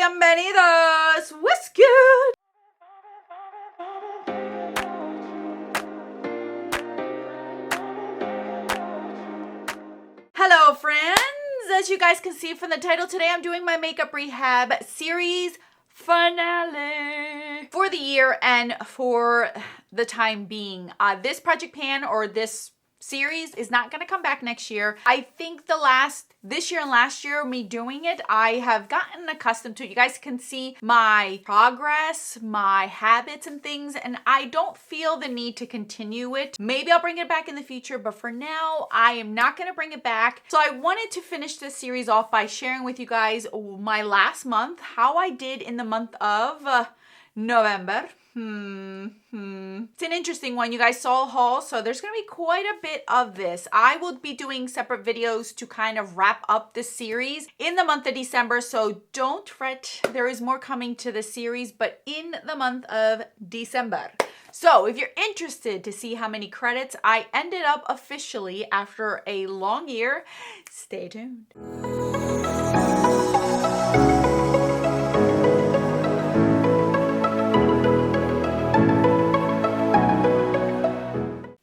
bienvenidos. What's good? Hello, friends. As you guys can see from the title, today I'm doing my makeup rehab series finale for the year and for the time being. This project pan or this series is not going to come back next year. I think this year and last year, me doing it, I have gotten accustomed to it. You guys can see my progress, my habits and things, and I don't feel the need to continue it. Maybe I'll bring it back in the future, but for now, I am not going to bring it back. So I wanted to finish this series off by sharing with you guys my last month, how I did in the month of November. It's an interesting one. You guys saw a haul, so there's going to be quite a bit of this. I will be doing separate videos to kind of wrap up this series in the month of December, so don't fret. There is more coming to the series, but in the month of December. So if you're interested to see how many credits I ended up officially after a long year, stay tuned.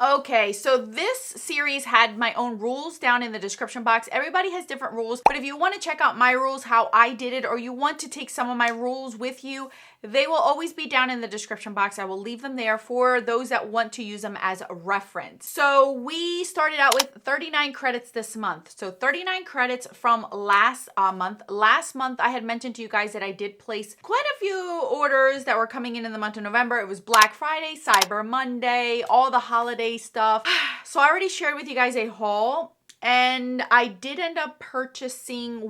Okay, so this series had my own rules down in the description box. Everybody has different rules, but if you want to check out my rules, how I did it, or you want to take some of my rules with you, they will always be down in the description box. I will leave them there for those that want to use them as a reference. So we started out with 39 credits this month. So 39 credits from last month. Last month, I had mentioned to you guys that I did place quite a few orders that were coming in the month of November. It was Black Friday, Cyber Monday, all the holiday stuff. So I already shared with you guys a haul, and I did end up purchasing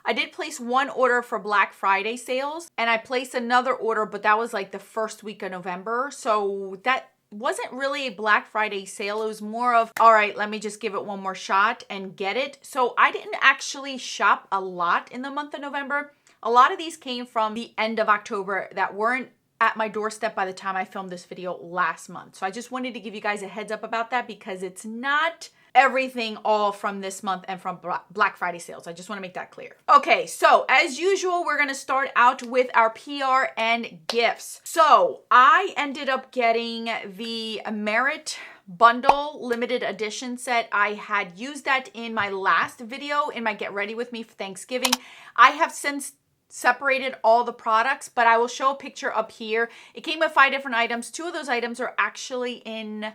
I did place one order for Black Friday sales, and I placed another order, but that was like the first week of November. So that wasn't really a Black Friday sale. It was more of, all right, let me just give it one more shot and get it. So I didn't actually shop a lot in the month of November. A lot of these came from the end of October that weren't at my doorstep by the time I filmed this video last month. So I just wanted to give you guys a heads up about that because it's not everything all from this month and from Black Friday sales. I just want to make that clear. Okay, so as usual, we're going to start out with our PR and gifts. So I ended up getting the Merit bundle limited edition set. I had used that in my last video in my Get Ready With Me for Thanksgiving. I have since separated all the products, but I will show a picture up here. It came with 5 different items. 2 of those items are actually in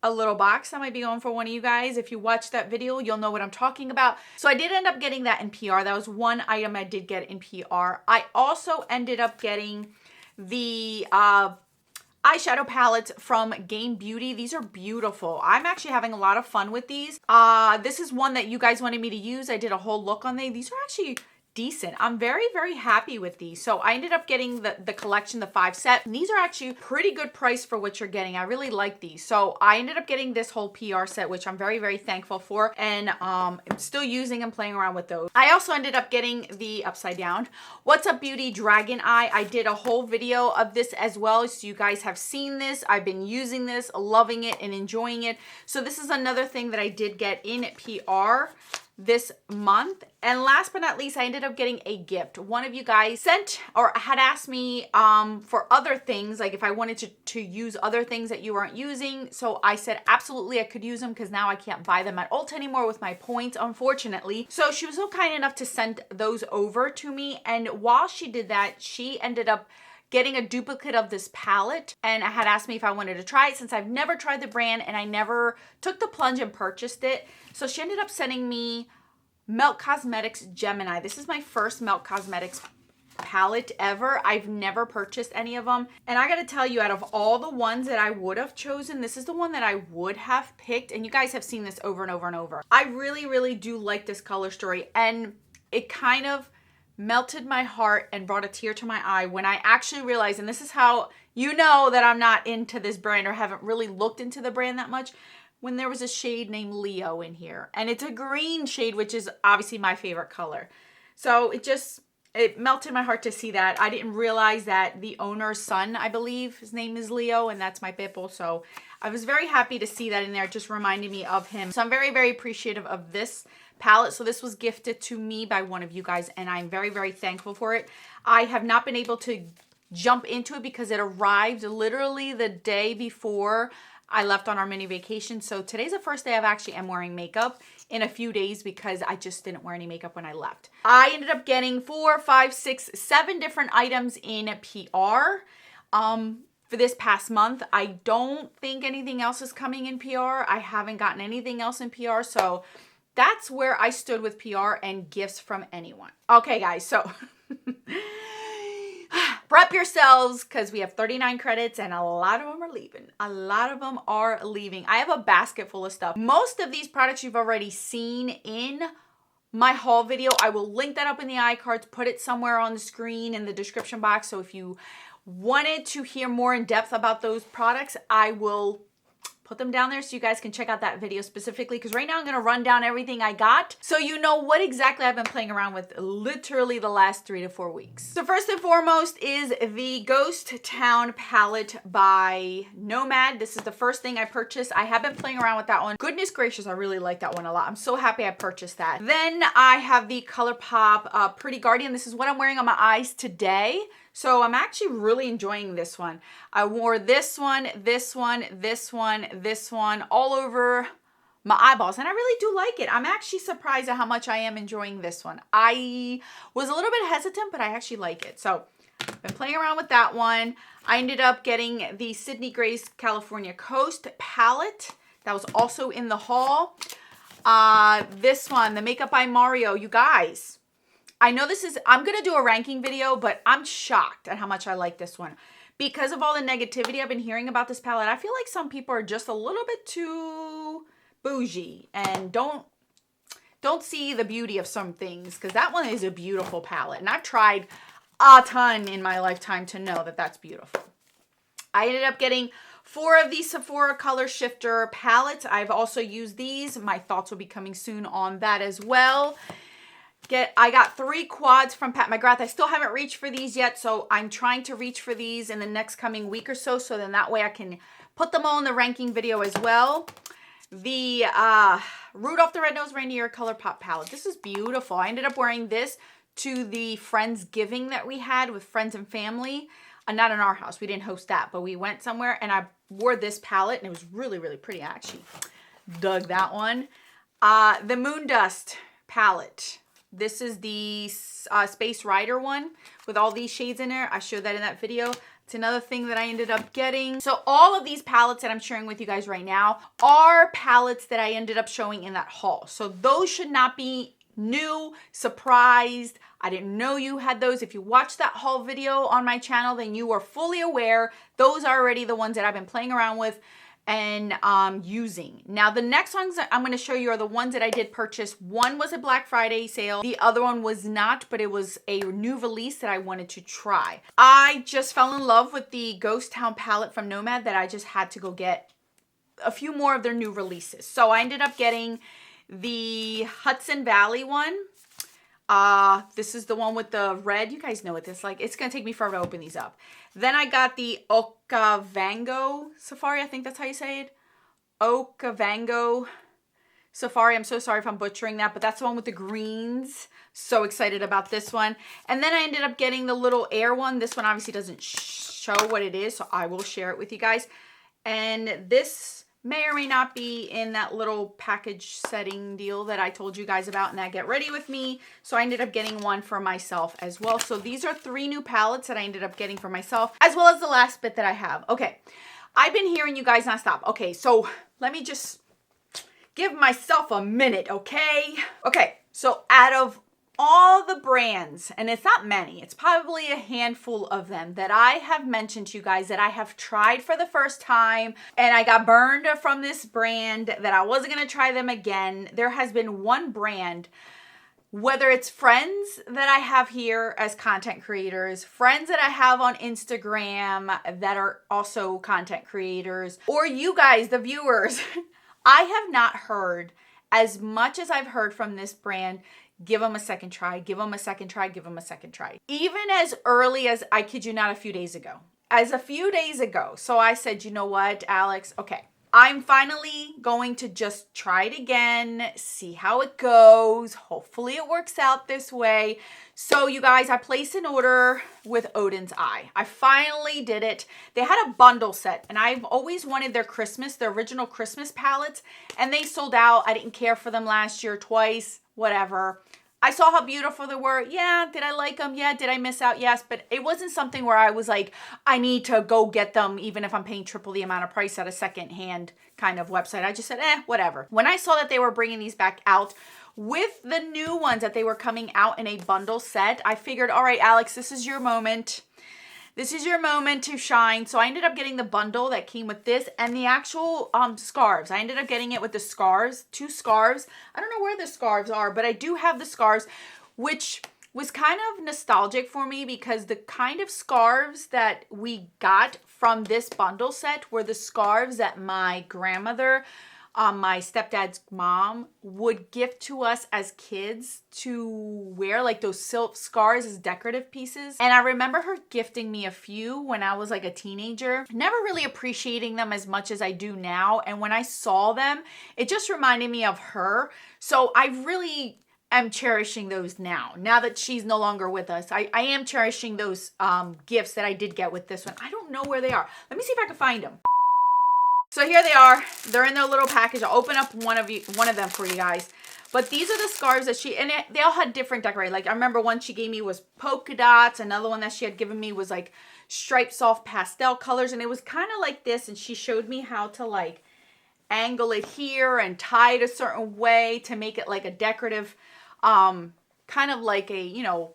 a little box that might be going for one of you guys. If you watch that video, you'll know what I'm talking about. So I did end up getting that in PR. That was one item I did get in PR. I also ended up getting the eyeshadow palettes from Game Beauty. These are beautiful. I'm actually having a lot of fun with these. This is one that you guys wanted me to use. I did a whole look on these. These are actually decent. I'm very, very happy with these. So I ended up getting the collection, the 5 set. And these are actually pretty good price for what you're getting. I really like these. So I ended up getting this whole PR set, which I'm very, very thankful for. And I'm still using and playing around with those. I also ended up getting the upside down What's Up Beauty Dragon Eye. I did a whole video of this as well. So you guys have seen this. I've been using this, loving it and enjoying it. So this is another thing that I did get in PR this month. And last but not least, I ended up getting a gift. One of you guys sent or had asked me for other things, like if I wanted to use other things that you weren't using. So I said absolutely I could use them because now I can't buy them at Ulta anymore with my points, unfortunately. So she was so kind enough to send those over to me. And while she did that, she ended up getting a duplicate of this palette, and I had asked me if I wanted to try it since I've never tried the brand and I never took the plunge and purchased it. So she ended up sending me Melt Cosmetics Gemini. This is my first Melt Cosmetics palette ever. I've never purchased any of them. And I gotta tell you, out of all the ones that I would have chosen, this is the one that I would have picked. And you guys have seen this over and over and over. I really, really do like this color story. And it kind of melted my heart and brought a tear to my eye when I actually realized, and this is how you know that I'm not into this brand or haven't really looked into the brand that much, when there was a shade named Leo in here. And it's a green shade, which is obviously my favorite color. So it melted my heart to see that. I didn't realize that the owner's son, I believe, his name is Leo, and that's my Pipple. So I was very happy to see that in there. It just reminded me of him. So I'm very, very appreciative of this palette. So this was gifted to me by one of you guys, and I'm very, very thankful for it. I have not been able to jump into it because it arrived literally the day before I left on our mini vacation. So today's the first day I've actually am wearing makeup in a few days because I just didn't wear any makeup when I left. I ended up getting 4, 5, 6, 7 different items in PR for this past month. I don't think anything else is coming in PR. I haven't gotten anything else in PR. So that's where I stood with PR and gifts from anyone. Okay, guys, so prep yourselves because we have 39 credits and a lot of them are leaving. A lot of them are leaving. I have a basket full of stuff. Most of these products you've already seen in my haul video. I will link that up in the iCards, put it somewhere on the screen in the description box. So if you wanted to hear more in depth about those products, I will put them down there so you guys can check out that video specifically, because right now I'm going to run down everything I got so you know what exactly I've been playing around with literally the last 3 to 4 weeks. So first and foremost is the Ghost Town palette by Nomad. This is the first thing I purchased. I have been playing around with that one. Goodness gracious, I really like that one a lot. I'm so happy I purchased that. Then I have the ColourPop Pretty Guardian. This is what I'm wearing on my eyes today. So I'm actually really enjoying this one. I wore this one, this one, this one, this one all over my eyeballs, and I really do like it. I'm actually surprised at how much I am enjoying this one. I was a little bit hesitant, but I actually like it. So I've been playing around with that one. I ended up getting the Sydney Grace California Coast palette. That was also in the haul. This one, the Makeup by Mario. You guys, I know this is, I'm going to do a ranking video, but I'm shocked at how much I like this one. Because of all the negativity I've been hearing about this palette, I feel like some people are just a little bit too bougie and don't see the beauty of some things, because that one is a beautiful palette. And I've tried a ton in my lifetime to know that that's beautiful. I ended up getting 4 of these Sephora Color Shifter palettes. I've also used these. My thoughts will be coming soon on that as well. I got 3 quads from Pat McGrath. I still haven't reached for these yet, so I'm trying to reach for these in the next coming week or so then that way I can put them all in the ranking video as well. The Rudolph the Red-Nosed Reindeer ColourPop palette. This is beautiful. I ended up wearing this to the Friendsgiving that we had with friends and family. Not in our house. We didn't host that, but we went somewhere and I wore this palette and it was really, really pretty. I actually dug that one. The Moon Dust palette. This is the Space Rider one with all these shades in there. I showed that in that video. It's another thing that I ended up getting. So all of these palettes that I'm sharing with you guys right now are palettes that I ended up showing in that haul. So those should not be new, surprised. I didn't know you had those. If you watched that haul video on my channel, then you are fully aware. Those are already the ones that I've been playing around with and using. Now the next ones that I'm going to show you are the ones that I did purchase. One was a Black Friday sale. The other one was not, but it was a new release that I wanted to try. I just fell in love with the Ghost Town palette from Nomad that I just had to go get a few more of their new releases. So I ended up getting the Hudson Valley one. This is the one with the red. You guys know what this is like. It's going to take me forever to open these up. Then I got the Okavango Safari. I think that's how you say it. Okavango Safari. I'm so sorry if I'm butchering that, but that's the one with the greens. So excited about this one. And then I ended up getting the little air one. This one obviously doesn't show what it is, so I will share it with you guys. And this may or may not be in that little package setting deal that I told you guys about in that Get Ready With Me. So I ended up getting one for myself as well. So these are 3 new palettes that I ended up getting for myself, as well as the last bit that I have. Okay, I've been hearing you guys nonstop. Okay, so let me just give myself a minute, okay? Okay, so out of all the brands, and it's not many, it's probably a handful of them that I have mentioned to you guys that I have tried for the first time and I got burned from this brand that I wasn't going to try them again. There has been one brand, whether it's friends that I have here as content creators, friends that I have on Instagram that are also content creators, or you guys, the viewers, I have not heard as much as I've heard from this brand. Give them a second try, give them a second try, give them a second try. Even as early as, I kid you not, a few days ago. So I said, you know what, Alex, okay, I'm finally going to just try it again, see how it goes. Hopefully it works out this way. So you guys, I placed an order with Odin's Eye. I finally did it. They had a bundle set, and I've always wanted their original Christmas palettes, and they sold out. I didn't care for them last year, twice, whatever. I saw how beautiful they were. Yeah, did I like them? Yeah, did I miss out? Yes, but it wasn't something where I was like, I need to go get them even if I'm paying triple the amount of price at a secondhand kind of website. I just said, whatever. When I saw that they were bringing these back out with the new ones that they were coming out in a bundle set, I figured, all right, Alex, this is your moment. This is your moment to shine. So I ended up getting the bundle that came with this and the actual scarves. I ended up getting it with the scarves, 2 scarves. I don't know where the scarves are, but I do have the scarves, which was kind of nostalgic for me because the kind of scarves that we got from this bundle set were the scarves that my grandmother, my stepdad's mom, would gift to us as kids to wear, like those silk scarves as decorative pieces. And I remember her gifting me a few when I was like a teenager, never really appreciating them as much as I do now. And when I saw them, it just reminded me of her. So I really am cherishing those now that she's no longer with us. I am cherishing those gifts that I did get with this one. I don't know where they are. Let me see if I can find them. So here they are. They're in their little package. I'll open up one of them for you guys. But these are the scarves that they all had different decorating. Like I remember one she gave me was polka dots. Another one that she had given me was like striped soft pastel colors. And it was kind of like this. And she showed me how to like angle it here and tie it a certain way to make it like a decorative, kind of like a, you know,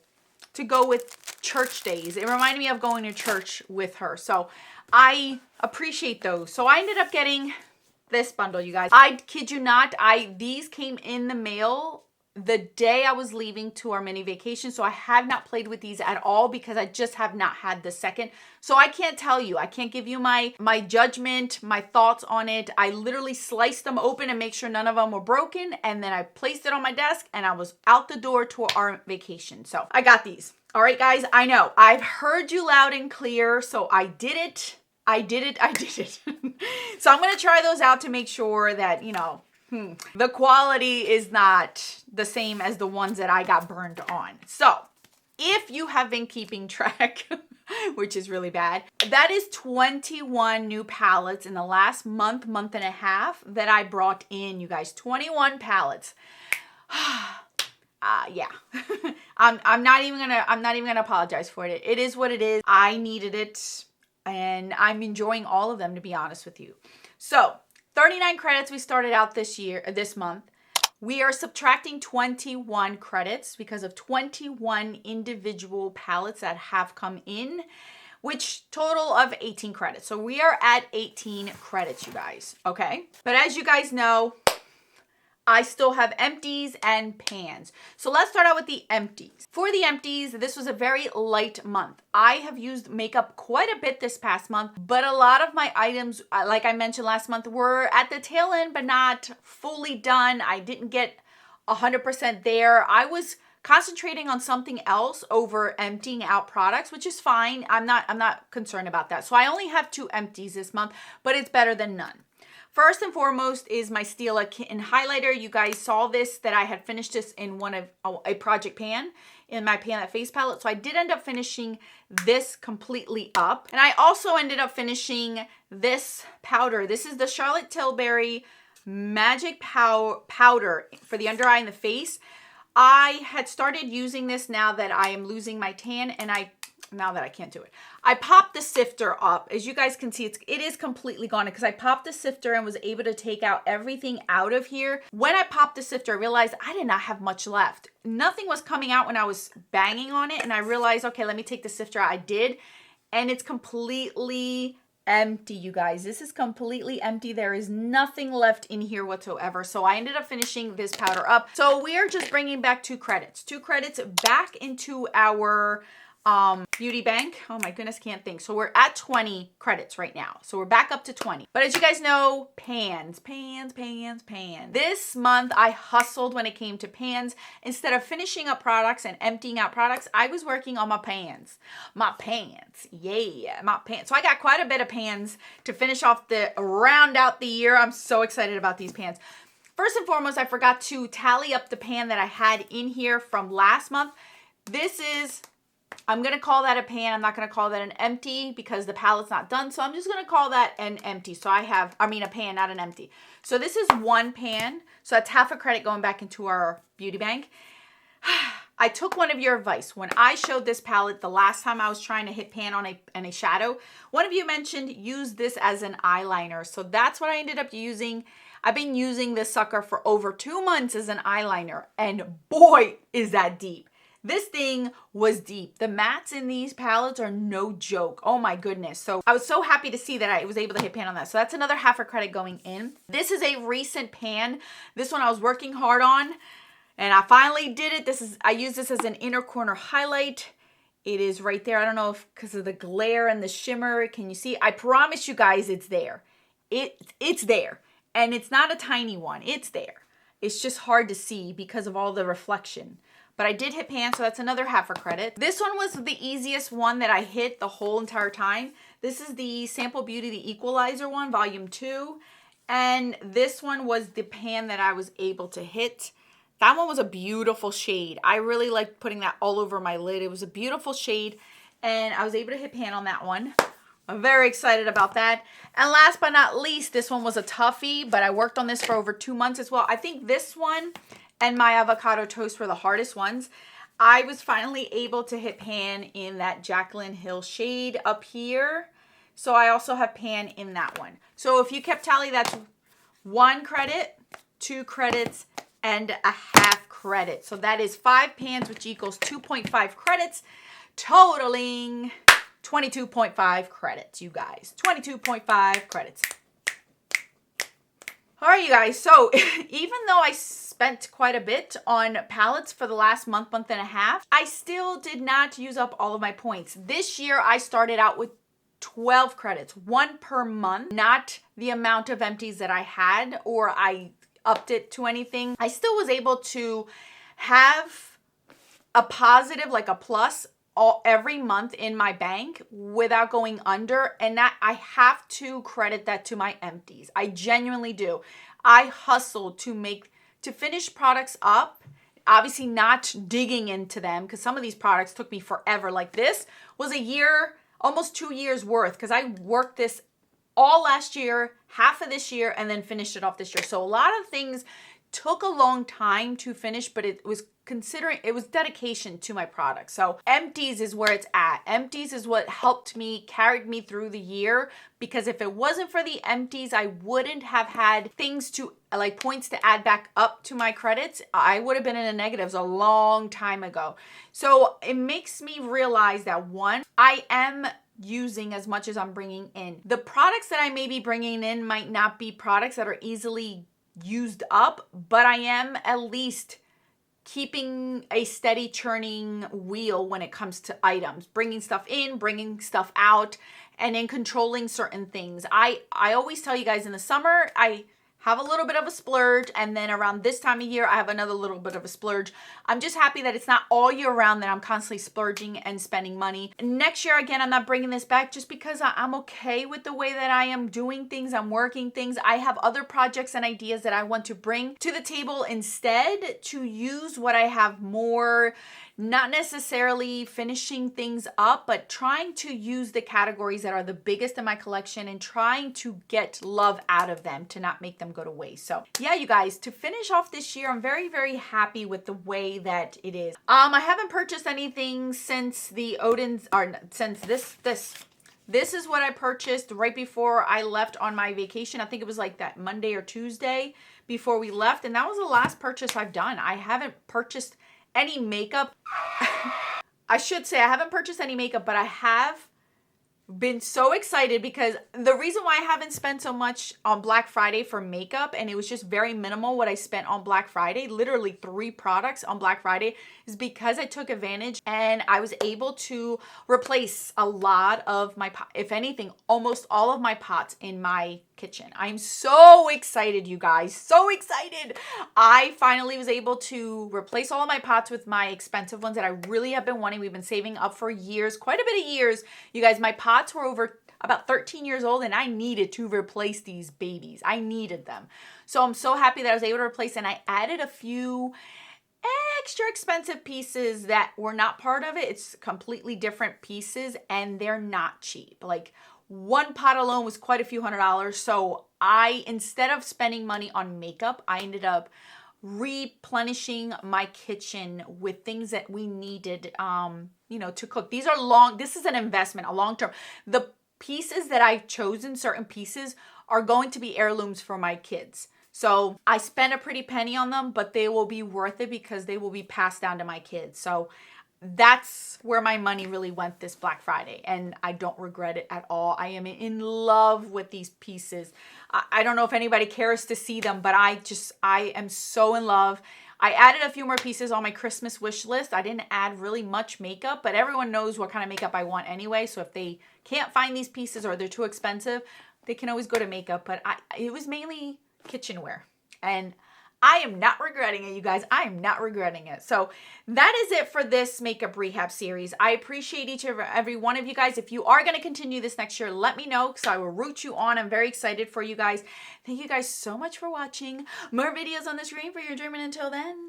to go with church days. It reminded me of going to church with her. So I appreciate those. So I ended up getting this bundle, you guys. I kid you not, these came in the mail the day I was leaving to our mini vacation. So I have not played with these at all because I just have not had the second. So I can't tell you. I can't give you my judgment, my thoughts on it. I literally sliced them open and make sure none of them were broken. And then I placed it on my desk and I was out the door to our vacation. So I got these. All right, guys, I know I've heard you loud and clear. So I did it. I did it. So I'm going to try those out to make sure that, you know, the quality is not the same as the ones that I got burned on. So if you have been keeping track, which is really bad, that is 21 new palettes in the last month and a half that I brought in, you guys. 21 palettes. Yeah. I'm not even gonna apologize for it. It is what it is. I needed it and I'm enjoying all of them, to be honest with you. So 39 credits we started out this month. We are subtracting 21 credits because of 21 individual palettes that have come in, which total of 18 credits. So we are at 18 credits, you guys, okay? But as you guys know, I still have empties and pans. So let's start out with the empties. For the empties, this was a very light month. I have used makeup quite a bit this past month, but a lot of my items, like I mentioned last month, were at the tail end, but not fully done. I didn't get 100% there. I was concentrating on something else over emptying out products, which is fine. I'm not concerned about that. So I only have 2 empties this month, but it's better than none. First and foremost is my Stila Kitten Highlighter. You guys saw this, that I had finished this in one of a project pan, in my Pan That Face palette. So I did end up finishing this completely up. And I also ended up finishing this powder. This is the Charlotte Tilbury Magic Powder for the under eye and the face. I had started using this now that I am losing my tan, and now that I can't do it. I popped the sifter up. As you guys can see, it is completely gone because I popped the sifter and was able to take out everything out of here. When I popped the sifter, I realized I did not have much left. Nothing was coming out when I was banging on it, and I realized, okay, let me take the sifter out. I did, and it's completely empty, you guys. This is completely empty. There is nothing left in here whatsoever. So I ended up finishing this powder up. So we are just bringing back 2 credits. 2 credits back into our beauty bank. Oh my goodness, can't think. So we're at 20 credits right now. So we're back up to 20. But as you guys know, pans. This month I hustled when it came to pans. Instead of finishing up products and emptying out products, I was working on my pans. Yeah, my pans. So I got quite a bit of pans to finish off round out the year. I'm so excited about these pans. First and foremost, I forgot to tally up the pan that I had in here from last month. This is, I'm going to call that a pan. I'm not going to call that an empty because the palette's not done. So I'm just going to call that an empty. So a pan, not an empty. So this is one pan. So that's half a credit going back into our beauty bank. I took one of your advice. When I showed this palette the last time I was trying to hit pan on a shadow, one of you mentioned use this as an eyeliner. So that's what I ended up using. I've been using this sucker for over 2 months as an eyeliner, and boy, is that deep. This thing was deep. The mattes in these palettes are no joke. Oh my goodness. So I was so happy to see that I was able to hit pan on that. So that's another half a credit going in. This is a recent pan. This one I was working hard on, and I finally did it. I use this as an inner corner highlight. It is right there. I don't know if because of the glare and the shimmer, can you see? I promise you guys it's there. It's there. And it's not a tiny one. It's there. It's just hard to see because of all the reflection. But I did hit pan, so that's another half a credit. This one was the easiest one that I hit the whole entire time. This is the Sample Beauty, the Equalizer one, volume 2. And this one was the pan that I was able to hit. That one was a beautiful shade. I really liked putting that all over my lid. It was a beautiful shade, and I was able to hit pan on that one. I'm very excited about that. And last but not least, this one was a toughie, but I worked on this for over 2 months as well. I think this one and my avocado toast were the hardest ones. I was finally able to hit pan in that Jaclyn Hill shade up here. So I also have pan in that one. So if you kept tally, that's 1 credit, 2 credits, and a half credit. So that is 5 pans, which equals 2.5 credits, totaling 22.5 credits, you guys. 22.5 credits. All right, you guys. So even though I spent quite a bit on palettes for the last month and a half, I still did not use up all of my points. This year, I started out with 12 credits, 1 per month, not the amount of empties that I had or I upped it to anything. I still was able to have a positive, like a plus, every month in my bank without going under, and that I have to credit that to my empties. I genuinely do. I hustled to finish products up, obviously not digging into them because some of these products took me forever. Like this was a year, almost 2 years worth, because I worked this all last year, half of this year, and then finished it off this year. So a lot of things took a long time to finish, but it was dedication to my product. So Empties is where it's at. Empties is what helped me, carried me through the year, because if it wasn't for the Empties, I wouldn't have had things to, like points to add back up to my credits. I would have been in the negatives a long time ago. So it makes me realize that, one, I am using as much as I'm bringing in. The products that I may be bringing in might not be products that are easily used up, but I am at least keeping a steady churning wheel when it comes to items, bringing stuff in, bringing stuff out, and then controlling certain things. I always tell you guys, in the summer, I have a little bit of a splurge, and then around this time of year, I have another little bit of a splurge. I'm just happy that it's not all year round that I'm constantly splurging and spending money. Next year, again, I'm not bringing this back just because I'm okay with the way that I am doing things. I'm working things. I have other projects and ideas that I want to bring to the table instead, to use what I have more, not necessarily finishing things up, but trying to use the categories that are the biggest in my collection and trying to get love out of them to not make them go to waste. So yeah, you guys, to finish off this year, I'm very, very happy with the way that it is. I haven't purchased anything since the Odin's, or since this is what I purchased right before I left on my vacation. I think it was like that Monday or Tuesday before we left, and that was the last purchase I've done. I haven't purchased any makeup. I should say I haven't purchased any makeup, but I have been so excited because the reason why I haven't spent so much on Black Friday for makeup, and it was just very minimal what I spent on Black Friday, literally 3 products on Black Friday, is because I took advantage and I was able to replace a lot of my, if anything, almost all of my pots in my kitchen. I'm so excited, you guys, so excited. I finally was able to replace all of my pots with my expensive ones that I really have been wanting. We've been saving up for years, quite a bit of years. You guys, my pots were over about 13 years old and I needed to replace these babies. I needed them. So I'm so happy that I was able to replace, and I added a few extra expensive pieces that were not part of it. It's completely different pieces and they're not cheap. Like, one pot alone was quite a few $100s. So instead of spending money on makeup, I ended up replenishing my kitchen with things that we needed, to cook. This is an investment, a long term. The pieces that I've chosen, certain pieces, are going to be heirlooms for my kids. So I spent a pretty penny on them, but they will be worth it because they will be passed down to my kids. So that's where my money really went this Black Friday, and I don't regret it at all. I am in love with these pieces. I don't know if anybody cares to see them, but I am so in love. I added a few more pieces on my Christmas wish list. I didn't add really much makeup, but everyone knows what kind of makeup I want anyway. So if they can't find these pieces or they're too expensive, they can always go to makeup. But it was mainly kitchenware, and I am not regretting it, you guys. I am not regretting it. So that is it for this makeup rehab series. I appreciate each and every one of you guys. If you are going to continue this next year, let me know because I will root you on. I'm very excited for you guys. Thank you guys so much for watching. More videos on the screen for your dream, and until then,